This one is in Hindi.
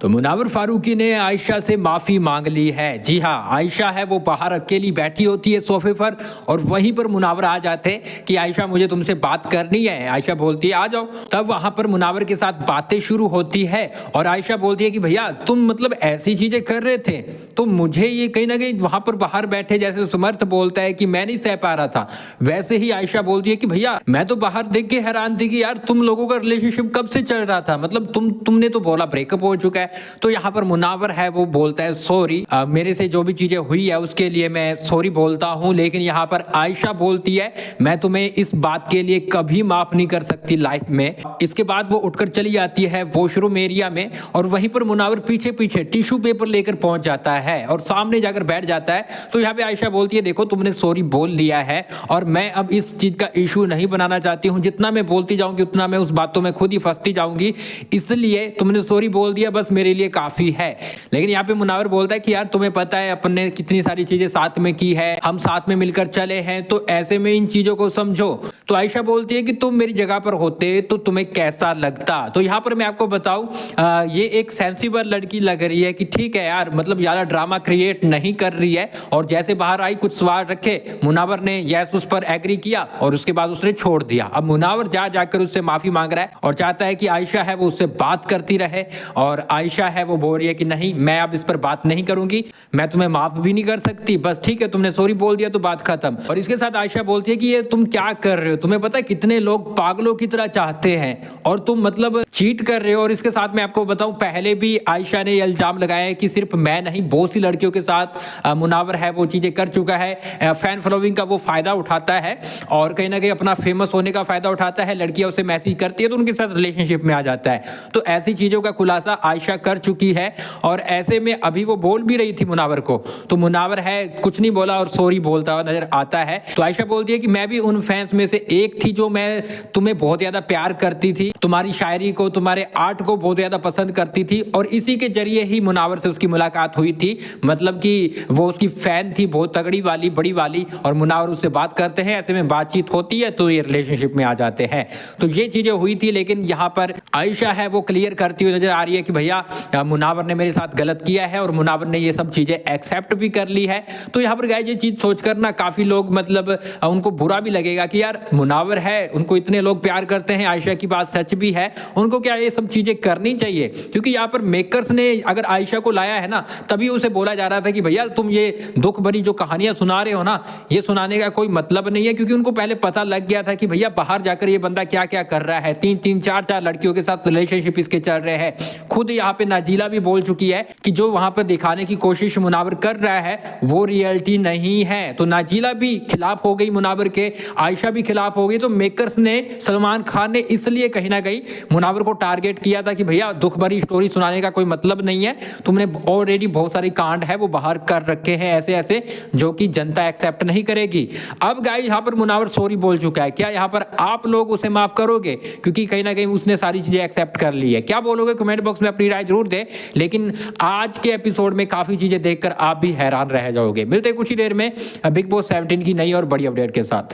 तो मुनावर फारूकी ने आयशा से माफ़ी मांग ली है। जी हाँ, आयशा है वो बाहर अकेली बैठी होती है सोफे पर और वहीं पर मुनावर आ जाते हैं कि आयशा मुझे तुमसे बात करनी है। आयशा बोलती है आ जाओ। तब वहाँ पर मुनावर के साथ बातें शुरू होती है और आयशा बोलती है कि भैया तुम मतलब ऐसी चीज़ें कर रहे थे तो मुझे ये कहीं ना कहीं वहाँ पर बाहर बैठे जैसे समर्थ बोलता है कि मैं नहीं सह पा रहा था, वैसे ही आयशा बोलती है कि भैया मैं तो बाहर देख के हैरान थी कि यार तुम लोगों का रिलेशनशिप कब से चल रहा था, मतलब तुमने तो बोला ब्रेकअप हो चुका है। तो यहाँ पर मुनावर है वो बोलता है सॉरी, मेरे से जो भी चीजें हुई है उसके लिए मैं सॉरी बोलता हूँ। लेकिन यहाँ पर आयशा बोलती है मैं तुम्हें इस बात के लिए कभी माफ नहीं कर सकती लाइफ में। इसके बाद वो उठकर चली जाती है वॉशरूम एरिया में और वहीं पर मुनावर पीछे पीछे टिश्यू पेपर लेकर पहुंच जाता है और सामने जाकर बैठ जाता है। तो यहाँ पे आयशा बोलती है देखो तुमने सॉरी बोल दिया है और मैं अब इस चीज का इशू नहीं बनाना चाहती हूँ, जितना मैं बोलती जाऊंगी उतना मैं उस बातों में खुद ही फंसती जाऊंगी, इसलिए तुमने सॉरी बोल दिया बस मेरे लिए काफी है। लेकिन यहाँ पे मुनावर बोलता है कि यार तुम्हें पता है अपन ने कितनी सारी चीजें साथ में की है, हम साथ में मिलकर चले हैं, तो ऐसे में इन चीजों को समझो। तो आयशा बोलती है कि तुम मेरी जगह पर होते तो तुम्हें कैसा लगता। तो यहाँ पर मैं आपको बताऊं ये एक सेंसिबल लड़की लग रही है कि ठीक है यार मतलब ज्यादा ड्रामा क्रिएट नहीं कर रही है और जैसे बाहर आई कुछ सवाल रखे, मुनावर ने यस उस पर एग्री किया और उसके बाद उसने छोड़ दिया। अब मुनावर जाकर उससे माफी मांग रहा है और चाहता है कि आयशा है वो उससे बात करती रहे और आयशा है वो बोल रही है कि नहीं मैं अब इस पर बात नहीं करूंगी, मैं तुम्हें माफ भी नहीं कर सकती, बस ठीक है तुमने सॉरी बोल दिया तो बात खत्म। और इसके साथ आयशा बोलती है कि ये तुम क्या कर रहे हो, तुम्हें पता है कितने लोग पागलों की तरह चाहते हैं और तुम मतलब चीट कर रहे हो। और इसके साथ मैं आपको बताऊं पहले भी आयशा ने इल्जाम लगाया है कि सिर्फ मैं नहीं बहुत सी लड़कियों के साथ मुनावर है वो चीजें कर चुका है, फैन फॉलोइंग का वो फायदा उठाता है और कहीं ना कहीं अपना फेमस होने का फायदा उठाता है, लड़कियां उसे मैसेज करती है तो उनके साथ रिलेशनशिप में आ जाता है। तो ऐसी चीजों का खुलासा आयशा कर चुकी है और ऐसे में अभी वो बोल भी रही थी मुनावर को, तो मुनावर है कुछ नहीं बोला और सॉरी बोलता हुआ नजर आता है। तो आयशा बोलती है कि मैं भी उन फैंस में से एक थी जो मैं तुम्हें बहुत ज्यादा प्यार करती थी, तुम्हारी शायरी को तुम्हारे आर्ट को बहुत ज्यादा पसंद करती थी और इसी के जरिए ही मुनावर से उसकी मुलाकात हुई थी, मतलब कि वो उसकी फैन थी बहुत तगड़ी वाली बड़ी वाली और मुनावर उससे बात करते हैं, ऐसे में बातचीत होती है तो ये रिलेशनशिप में आ जाते हैं। तो ये चीजें हुई थी लेकिन यहाँ पर आयशा है वो क्लियर करती हुई नजर आ रही है कि भैया मुनावर ने मेरे साथ गलत किया है और मुनावर ने ये सब चीजें एक्सेप्ट भी कर ली है। तो यहाँ पर गाइस ये चीज सोचकर ना काफी लोग मतलब उनको बुरा भी लगेगा कि यार मुनावर है उनको इतने लोग प्यार करते हैं, आयशा की बात सच भी है, उनको क्या ये सब चीजें करनी चाहिए। क्योंकि यहाँ पर मेकर्स ने अगर आयशा को लाया है ना तभी उसे बोला जा रहा था कि भैया तुम ये दुख भरी जो कहानियां सुना रहे हो ना ये सुनाने का कोई मतलब नहीं है, क्योंकि उनको पहले पता लग गया था कि भैया बाहर जाकर ये बंदा क्या क्या कर रहा है, तीन तीन चार चार लड़कियों के साथ रिलेशनशिप इसके चल रहे हैं। खुद यहाँ पे नाजीला भी बोल चुकी है कि जो वहां पर दिखाने की कोशिश मुनावर कर रहा है वो रियलिटी नहीं है। तो नाजीला भी खिलाफ हो गई मुनावर के, आयशा भी खिलाफ हो गई। तो मेकर्स ने सलमान खान ने इसलिए कहीं ना कहीं मुनावर को टारगेट किया था कि भैया दुख भरी स्टोरी सुनाने का कोई मतलब नहीं है, तुमने ऑलरेडी बहुत सारी कांड है वो बाहर कर रखे हैं ऐसे ऐसे जो कि जनता एक्सेप्ट नहीं करेगी। अब गाइस यहाँ पर मुनावर सॉरी बोल चुका है, क्या यहाँ पर आप लोग उसे माफ करोगे? क्योंकि कहीं ना कहीं उसने सारी चीजें एक्सेप्ट कर ली है। क्या बोलोगे कमेंट बॉक्स में अपनी राय जरूर दे। लेकिन आज के एपिसोड में काफी चीजें देखकर आप भी हैरान रह जाओगे। मिलते कुछ ही देर में बिग बॉस 17 की नई और बड़ी अपडेट के साथ।